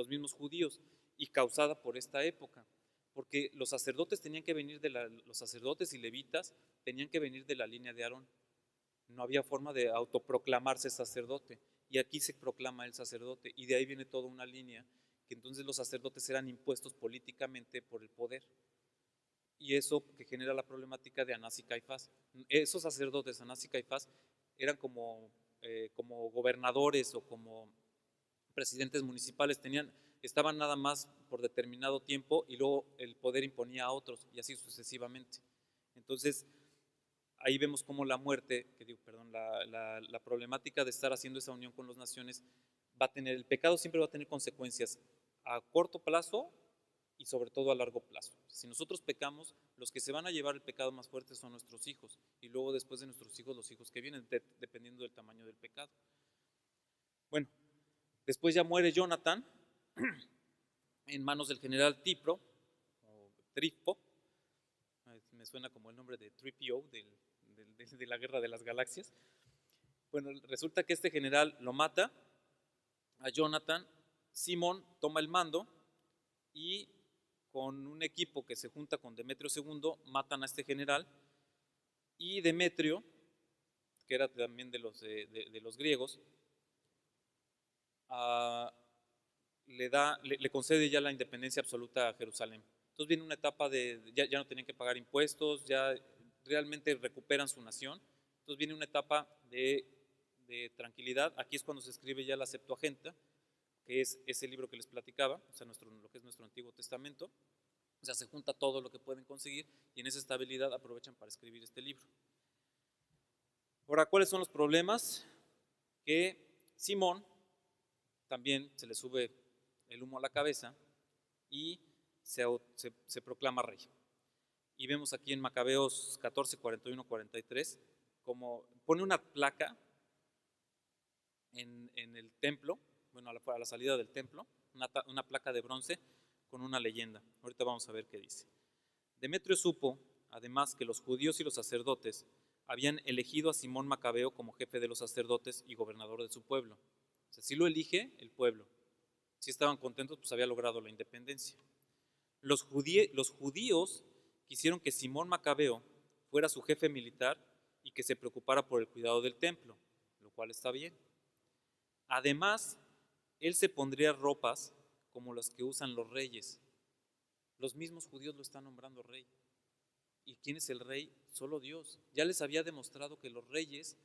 mismos judíos, y causada por esta época, porque los sacerdotes los sacerdotes y levitas tenían que venir de la línea de Aarón. No había forma de autoproclamarse sacerdote, y aquí se proclama el sacerdote, y de ahí viene toda una línea, que entonces los sacerdotes eran impuestos políticamente por el poder, y eso que genera la problemática de Anás y Caifás. Esos sacerdotes, Anás y Caifás, eran como gobernadores o como presidentes municipales, estaban nada más por determinado tiempo, y luego el poder imponía a otros, y así sucesivamente. Entonces ahí vemos cómo la problemática de estar haciendo esa unión con las naciones el pecado siempre va a tener consecuencias a corto plazo y sobre todo a largo plazo. Si nosotros pecamos, los que se van a llevar el pecado más fuerte son nuestros hijos, y luego después de nuestros hijos, los hijos que vienen, dependiendo del tamaño del pecado. Bueno, después ya muere Jonatán en manos del general Tipro, o Trifo. Me suena como el nombre de 3PO de la Guerra de las Galaxias. Bueno, resulta que este general lo mata a Jonathan. Simón toma el mando y con un equipo que se junta con Demetrio II matan a este general, y Demetrio, que era también de los griegos, uh, le concede ya la independencia absoluta a Jerusalén. Entonces viene una etapa ya no tenían que pagar impuestos, ya realmente recuperan su nación. Entonces viene una etapa de tranquilidad. Aquí es cuando se escribe ya la Septuaginta, que es ese libro que les platicaba, o sea, lo que es nuestro Antiguo Testamento. O sea, se junta todo lo que pueden conseguir y en esa estabilidad aprovechan para escribir este libro. Ahora, ¿cuáles son los problemas? Que Simón también se le sube el humo a la cabeza y se proclama rey. Y vemos aquí en Macabeos 14, 41, 43, como pone una placa en el templo, bueno, a la salida del templo, una placa de bronce con una leyenda. Ahorita vamos a ver qué dice. Demetrio supo, además, que los judíos y los sacerdotes habían elegido a Simón Macabeo como jefe de los sacerdotes y gobernador de su pueblo. O sea, si lo elige el pueblo. Si estaban contentos, pues había logrado la independencia. Los judíos quisieron que Simón Macabeo fuera su jefe militar y que se preocupara por el cuidado del templo, lo cual está bien. Además, él se pondría ropas como las que usan los reyes. Los mismos judíos lo están nombrando rey. ¿Y quién es el rey? Solo Dios. Ya les había demostrado que los reyes,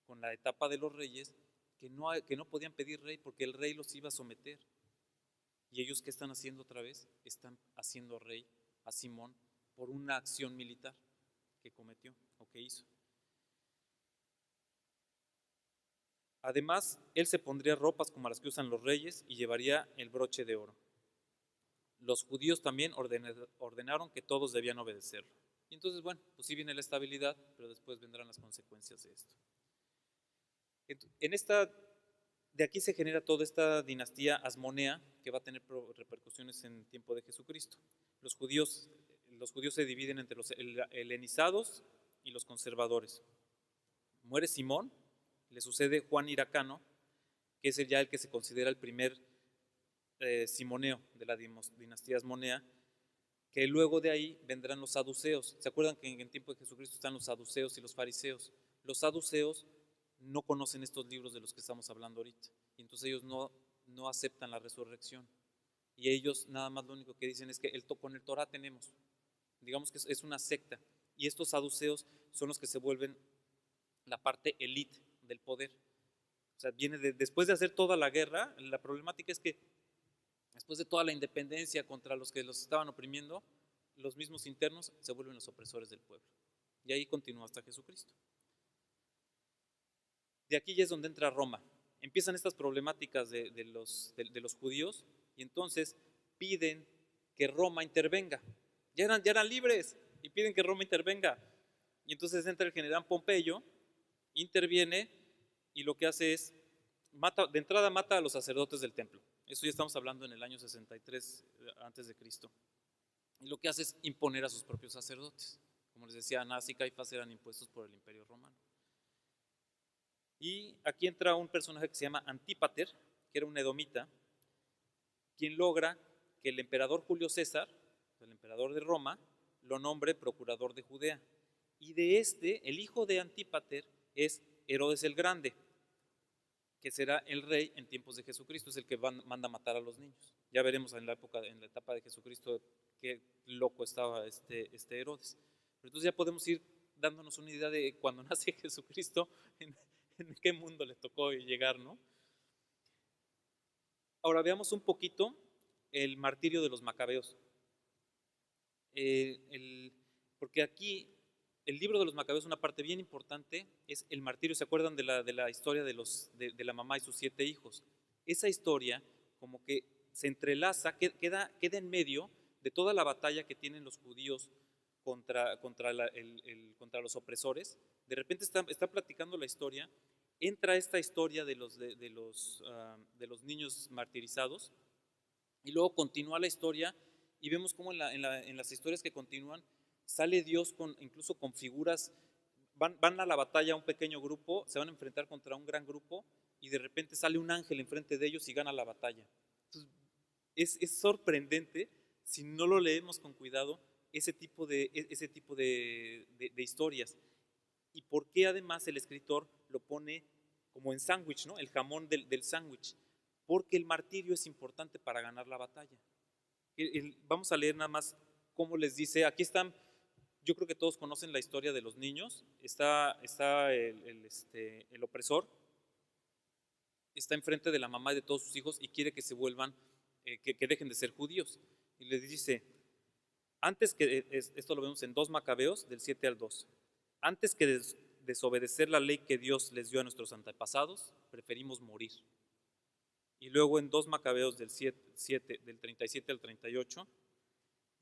con la etapa de los reyes, que no podían pedir rey porque el rey los iba a someter. ¿Y ellos qué están haciendo otra vez? Están haciendo rey a Simón por una acción militar que cometió o que hizo. Además, él se pondría ropas como las que usan los reyes y llevaría el broche de oro. Los judíos también ordenaron que todos debían obedecerlo. Y entonces, bueno, pues sí viene la estabilidad, pero después vendrán las consecuencias de esto. De aquí se genera toda esta dinastía asmonea que va a tener repercusiones en el tiempo de Jesucristo. Los judíos se dividen entre los helenizados y los conservadores. Muere Simón, le sucede Juan Hiracano, que es ya el que se considera el primer simoneo de la dinastía asmonea, que luego de ahí vendrán los saduceos. ¿Se acuerdan que en el tiempo de Jesucristo están los saduceos y los fariseos? Los saduceos no conocen estos libros de los que estamos hablando ahorita, y entonces ellos no aceptan la resurrección, y ellos nada más lo único que dicen es que con el Torah tenemos, digamos que es una secta, y estos saduceos son los que se vuelven la parte elite del poder. O sea, después de hacer toda la guerra, la problemática es que después de toda la independencia contra los que los estaban oprimiendo, los mismos internos se vuelven los opresores del pueblo, y ahí continúa hasta Jesucristo. De aquí ya es donde entra Roma. Empiezan estas problemáticas de los judíos, y entonces piden que Roma intervenga. Ya eran libres y piden que Roma intervenga. Y entonces entra el general Pompeyo, interviene, y lo que hace es, de entrada mata a los sacerdotes del templo. Eso ya estamos hablando en el año 63 antes de Cristo. Y lo que hace es imponer a sus propios sacerdotes. Como les decía, Anás y Caifás eran impuestos por el Imperio Romano. Y aquí entra un personaje que se llama Antípater, que era un edomita, quien logra que el emperador Julio César, el emperador de Roma, lo nombre procurador de Judea. Y el hijo de Antípater es Herodes el Grande, que será el rey en tiempos de Jesucristo, es el que manda a matar a los niños. Ya veremos en la etapa de Jesucristo qué loco estaba este Herodes. Pero entonces ya podemos ir dándonos una idea de cuando nace Jesucristo, en qué mundo le tocó llegar, ¿no? Ahora veamos un poquito el martirio de los macabeos. Porque aquí el libro de los macabeos, una parte bien importante es el martirio. ¿Se acuerdan de la historia de la mamá y sus 7 hijos? Esa historia como que se entrelaza, queda en medio de toda la batalla que tienen los judíos contra los opresores. De repente está platicando la historia, entra esta historia de los niños martirizados, y luego continúa la historia, y vemos cómo en las historias que continúan sale Dios incluso con figuras van a la batalla un pequeño grupo, se van a enfrentar contra un gran grupo y de repente sale un ángel enfrente de ellos y gana la batalla. Entonces, es sorprendente si no lo leemos con cuidado ese tipo de historias. Y por qué además el escritor lo pone como en sándwich, ¿no? El jamón del sándwich. Porque el martirio es importante para ganar la batalla. Vamos a leer nada más cómo les dice. Aquí están, yo creo que todos conocen la historia de los niños. Está el opresor, está enfrente de la mamá y de todos sus hijos y quiere que se vuelvan, que dejen de ser judíos. Y les dice, antes que, esto lo vemos en 2 Macabeos, del 7 al 2, antes que desobedecer la ley que Dios les dio a nuestros antepasados, preferimos morir. Y luego en 2 Macabeos del 7, del 37 al 38,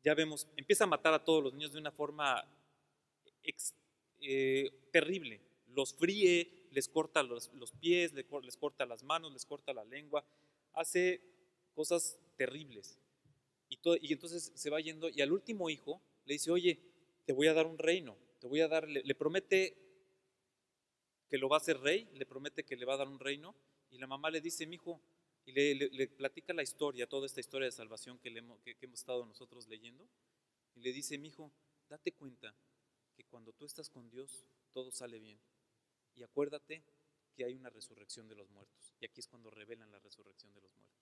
ya vemos, empieza a matar a todos los niños de una forma terrible. Los fríe, les corta los pies, les corta las manos, les corta la lengua, hace cosas terribles. Y entonces se va yendo y al último hijo le dice, oye, te voy a dar un reino, te voy a dar, le promete que lo va a hacer rey, le promete que le va a dar un reino, y la mamá le dice, mi hijo, y le platica la historia, toda esta historia de salvación que hemos estado nosotros leyendo, y le dice, mi hijo, date cuenta que cuando tú estás con Dios, todo sale bien, y acuérdate que hay una resurrección de los muertos, y aquí es cuando revelan la resurrección de los muertos.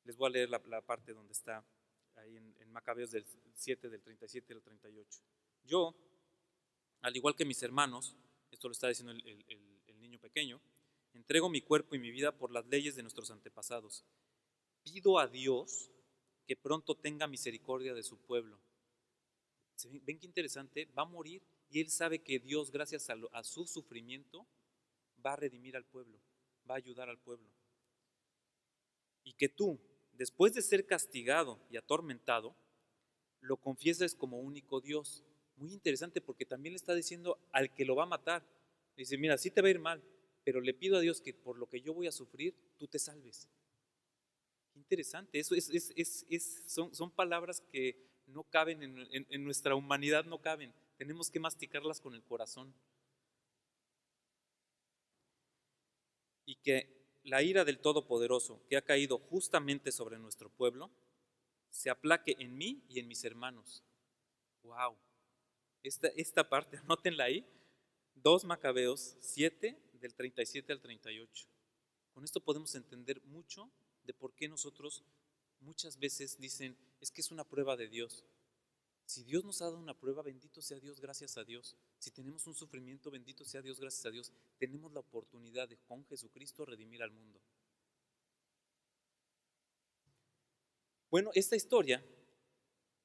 Les voy a leer la parte donde está, ahí en Macabeos del 7, del 37 al 38. Yo, al igual que mis hermanos, esto lo está diciendo el niño pequeño, entrego mi cuerpo y mi vida por las leyes de nuestros antepasados. Pido a Dios que pronto tenga misericordia de su pueblo. ¿Ven qué interesante? Va a morir y él sabe que Dios, gracias a su sufrimiento, va a redimir al pueblo, va a ayudar al pueblo. Y que tú, después de ser castigado y atormentado, lo confieses como único Dios. Muy interesante porque también le está diciendo al que lo va a matar. Le dice, mira, sí te va a ir mal, pero le pido a Dios que por lo que yo voy a sufrir, tú te salves. Qué interesante, eso son palabras que no caben en nuestra humanidad, no caben. Tenemos que masticarlas con el corazón. Y que la ira del Todopoderoso, que ha caído justamente sobre nuestro pueblo, se aplaque en mí y en mis hermanos. ¡Wow! Esta parte, anótenla ahí, 2 Macabeos 7, del 37 al 38. Con esto podemos entender mucho de por qué nosotros muchas veces dicen, es que es una prueba de Dios. Si Dios nos ha dado una prueba, bendito sea Dios, gracias a Dios. Si tenemos un sufrimiento, bendito sea Dios, gracias a Dios. Tenemos la oportunidad de con Jesucristo redimir al mundo. Bueno, esta historia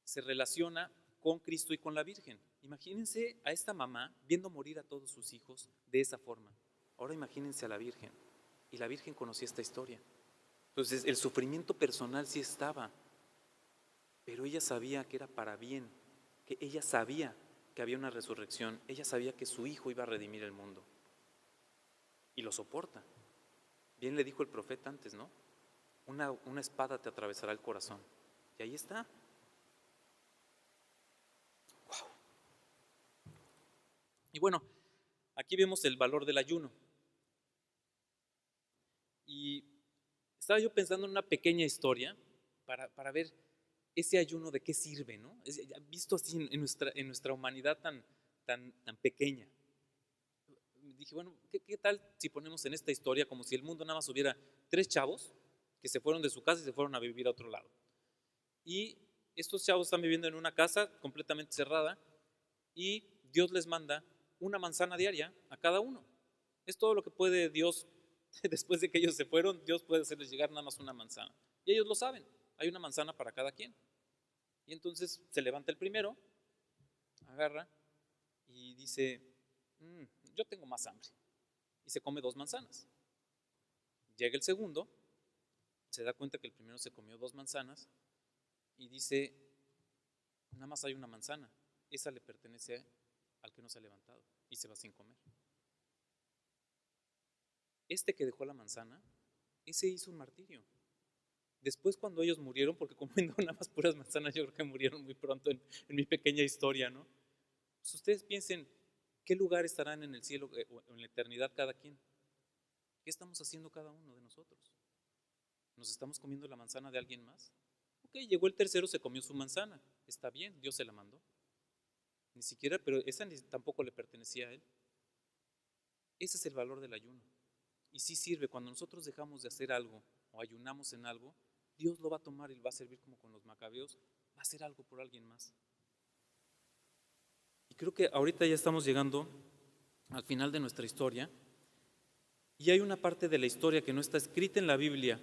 se relaciona con Cristo y con la Virgen. Imagínense a esta mamá viendo morir a todos sus hijos de esa forma. Ahora imagínense a la Virgen. Y la Virgen conocía esta historia. Entonces el sufrimiento personal sí estaba, pero ella sabía que era para bien, que ella sabía que había una resurrección, ella sabía que su hijo iba a redimir el mundo. Y lo soporta. Bien le dijo el profeta antes, ¿no? Una espada te atravesará el corazón. Y ahí está. Wow. Y bueno, aquí vemos el valor del ayuno. Y estaba yo pensando en una pequeña historia para ver ese ayuno de qué sirve, ¿no? Visto así en nuestra humanidad tan pequeña. Dije, bueno, ¿qué tal si ponemos en esta historia como si el mundo nada más hubiera 3 chavos que se fueron de su casa y se fueron a vivir a otro lado? Y estos chavos están viviendo en una casa completamente cerrada y Dios les manda una manzana diaria a cada uno. Es todo lo que puede Dios, después de que ellos se fueron, Dios puede hacerles llegar nada más una manzana. Y ellos lo saben, hay una manzana para cada quien. Y entonces se levanta el primero, agarra y dice, yo tengo más hambre. Y se come 2 manzanas. Llega el segundo, se da cuenta que el primero se comió 2 manzanas y dice, nada más hay una manzana, esa le pertenece al que no se ha levantado y se va sin comer. Este que dejó la manzana, ese hizo un martirio. Después cuando ellos murieron, porque comiendo nada más puras manzanas, yo creo que murieron muy pronto en mi pequeña historia, ¿no? Pues ustedes piensen, ¿Qué lugar estarán en el cielo o en la eternidad cada quien? ¿Qué estamos haciendo cada uno de nosotros? ¿Nos estamos comiendo la manzana de alguien más? Ok, llegó el tercero, se comió su manzana. Está bien, Dios se la mandó. Ni siquiera, pero esa tampoco le pertenecía a él. Ese es el valor del ayuno. Y sí sirve, cuando nosotros dejamos de hacer algo o ayunamos en algo, Dios lo va a tomar y va a servir como con los macabeos, va a hacer algo por alguien más. Y creo que ahorita ya estamos llegando al final de nuestra historia y hay una parte de la historia que no está escrita en la Biblia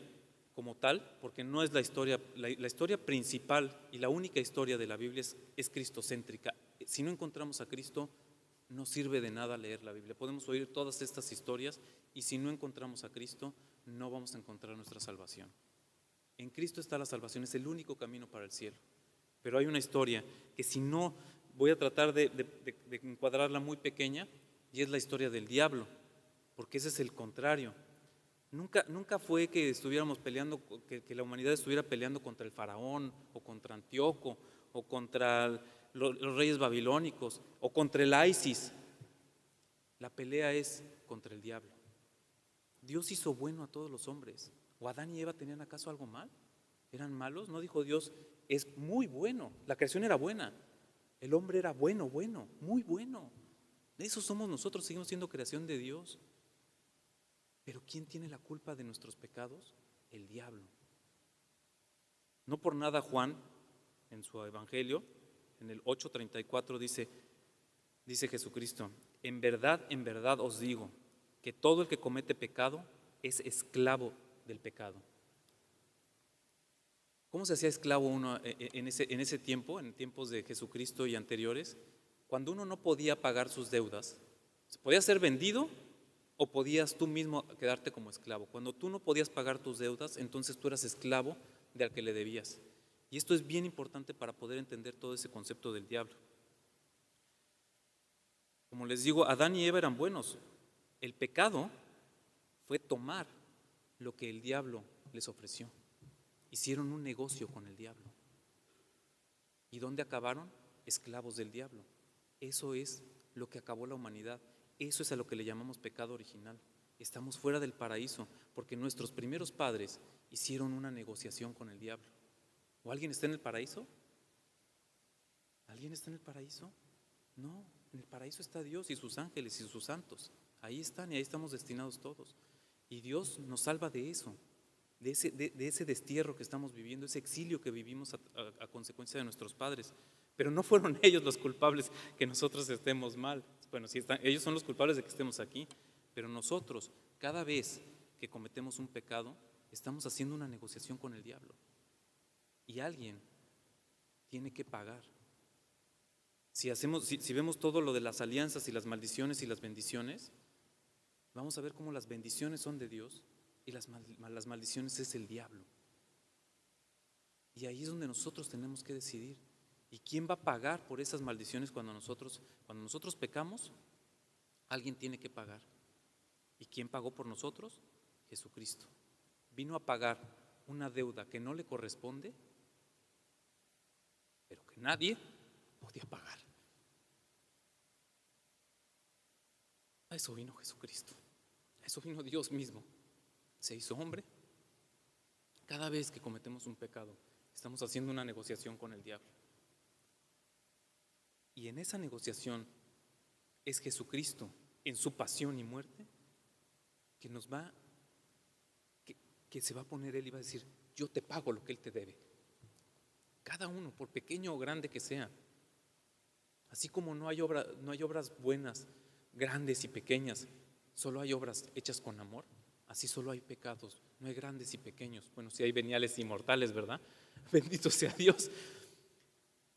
como tal, porque no es la historia, la historia principal y la única historia de la Biblia es cristocéntrica. Si no encontramos a Cristo, no sirve de nada leer la Biblia. Podemos oír todas estas historias y si no encontramos a Cristo, no vamos a encontrar nuestra salvación. En Cristo está la salvación, es el único camino para el cielo. Pero hay una historia que si no, voy a tratar de encuadrarla muy pequeña, y es la historia del diablo, porque ese es el contrario. Nunca fue que estuviéramos peleando, que la humanidad estuviera peleando contra el faraón, o contra Antíoco, o contra los reyes babilónicos, o contra el ISIS. La pelea es contra el diablo. Dios hizo bueno a todos los hombres. ¿O Adán y Eva tenían acaso algo mal? ¿Eran malos? No dijo Dios, es muy bueno. La creación era buena. El hombre era bueno, muy bueno. Eso somos nosotros, seguimos siendo creación de Dios. Pero ¿quién tiene la culpa de nuestros pecados? El diablo. No por nada Juan, en su evangelio, en el 8:34 dice Jesucristo, en verdad os digo, que todo el que comete pecado es esclavo del pecado. ¿Cómo se hacía esclavo uno en ese tiempo, en tiempos de Jesucristo y anteriores? Cuando uno no podía pagar sus deudas, podía ser vendido o podías tú mismo quedarte como esclavo. Cuando tú no podías pagar tus deudas, entonces tú eras esclavo de al que le debías. Y esto es bien importante para poder entender todo ese concepto del diablo. Como les digo, Adán y Eva eran buenos. El pecado fue tomar lo que el diablo les ofreció. Hicieron un negocio con el diablo. ¿Y dónde acabaron? Esclavos del diablo. Eso es lo que acabó la humanidad. Eso es a lo que le llamamos pecado original. Estamos fuera del paraíso porque nuestros primeros padres hicieron una negociación con el diablo. ¿O alguien está en el paraíso? ¿Alguien está en el paraíso? No, en el paraíso está Dios y sus ángeles y sus santos. Ahí están y ahí estamos destinados todos. Y Dios nos salva de eso, de ese destierro que estamos viviendo, ese exilio que vivimos a consecuencia de nuestros padres. Pero no fueron ellos los culpables que nosotros estemos mal. Bueno, sí ellos son los culpables de que estemos aquí, pero nosotros, cada vez que cometemos un pecado, estamos haciendo una negociación con el diablo. Y alguien tiene que pagar. Si vemos todo lo de las alianzas y las maldiciones y las bendiciones, vamos a ver cómo las bendiciones son de Dios y las maldiciones es el diablo. Y ahí es donde nosotros tenemos que decidir. ¿Y quién va a pagar por esas maldiciones cuando nosotros pecamos? Alguien tiene que pagar. ¿Y quién pagó por nosotros? Jesucristo. Vino a pagar una deuda que no le corresponde, pero que nadie podía pagar. A eso vino Jesucristo. A eso vino Dios mismo. Se hizo hombre. Cada vez que cometemos un pecado, estamos haciendo una negociación con el diablo. Y en esa negociación es Jesucristo, en su pasión y muerte, que se va a poner él y va a decir, yo te pago lo que él te debe. Cada uno, por pequeño o grande que sea. Así como no hay obras buenas, grandes y pequeñas, solo hay obras hechas con amor, así solo hay pecados, no hay grandes y pequeños. Bueno, sí hay veniales y mortales, ¿verdad? Bendito sea Dios.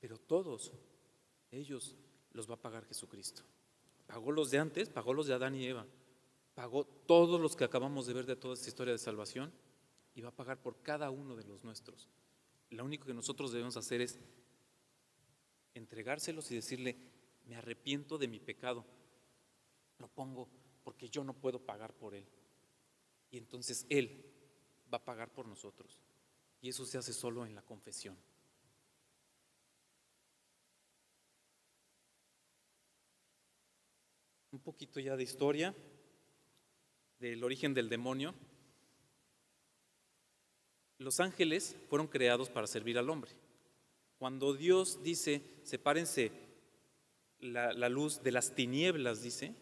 Pero todos ellos los va a pagar Jesucristo. Pagó los de antes, pagó los de Adán y Eva, pagó todos los que acabamos de ver de toda esta historia de salvación y va a pagar por cada uno de los nuestros. Lo único que nosotros debemos hacer es entregárselos y decirle, me arrepiento de mi pecado, lo pongo porque yo no puedo pagar por él. Y entonces él va a pagar por nosotros. Y eso se hace solo en la confesión. poquito ya de historia del origen del demonio. Los ángeles fueron creados para servir al hombre. Cuando Dios dice, sepárense la luz de las tinieblas, dice,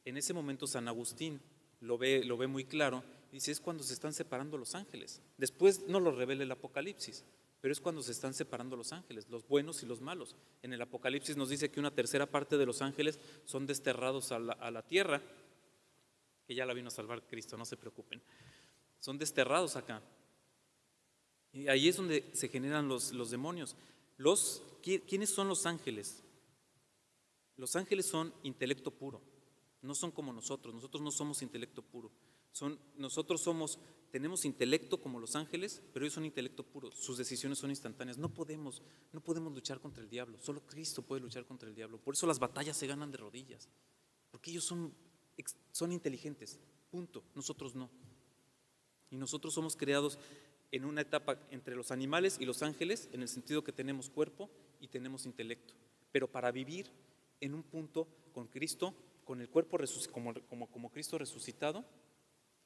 en ese momento San Agustín lo ve muy claro, dice, es cuando se están separando los ángeles. Después no lo revela el Apocalipsis, pero es cuando se están separando los ángeles, los buenos y los malos. En el Apocalipsis nos dice que una tercera parte de los ángeles son desterrados a la tierra, que ya la vino a salvar Cristo, no se preocupen. Son desterrados acá. Y ahí es donde se generan los demonios. ¿Quiénes son los ángeles? Los ángeles son intelecto puro, no son como nosotros no somos intelecto puro. Tenemos intelecto como los ángeles, pero ellos son intelecto puro, sus decisiones son instantáneas. No podemos luchar contra el diablo, solo Cristo puede luchar contra el diablo. Por eso las batallas se ganan de rodillas, porque ellos son inteligentes, punto, nosotros no. Y nosotros somos creados en una etapa entre los animales y los ángeles, en el sentido que tenemos cuerpo y tenemos intelecto, pero para vivir en un punto con Cristo, con el cuerpo como Cristo resucitado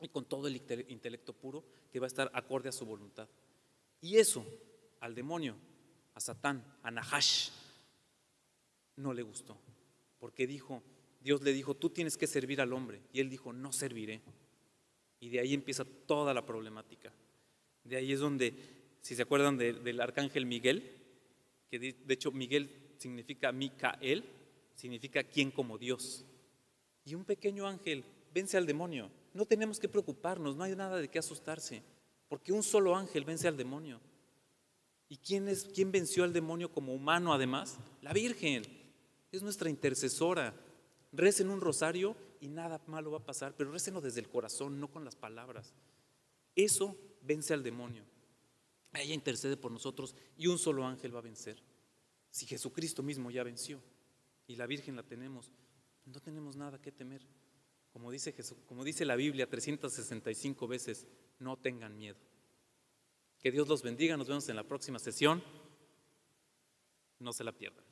y con todo el intelecto puro que va a estar acorde a su voluntad. Y eso al demonio, a Satán, a Nahash, no le gustó, porque Dios le dijo, tú tienes que servir al hombre, y él dijo, no serviré. Y de ahí empieza toda la problemática. De ahí es donde, si se acuerdan del arcángel Miguel, que de hecho Miguel significa Micael, significa quien como Dios. Y un pequeño ángel vence al demonio. No tenemos que preocuparnos, no hay nada de qué asustarse, porque un solo ángel vence al demonio. ¿Y quién venció al demonio como humano además? La Virgen, es nuestra intercesora. Recen un rosario y nada malo va a pasar, pero récenlo desde el corazón, no con las palabras. Eso vence al demonio. Ella intercede por nosotros y un solo ángel va a vencer. Si Jesucristo mismo ya venció y la Virgen la tenemos, no tenemos nada que temer. Como dice la Biblia 365 veces, no tengan miedo. Que Dios los bendiga, nos vemos en la próxima sesión, no se la pierdan.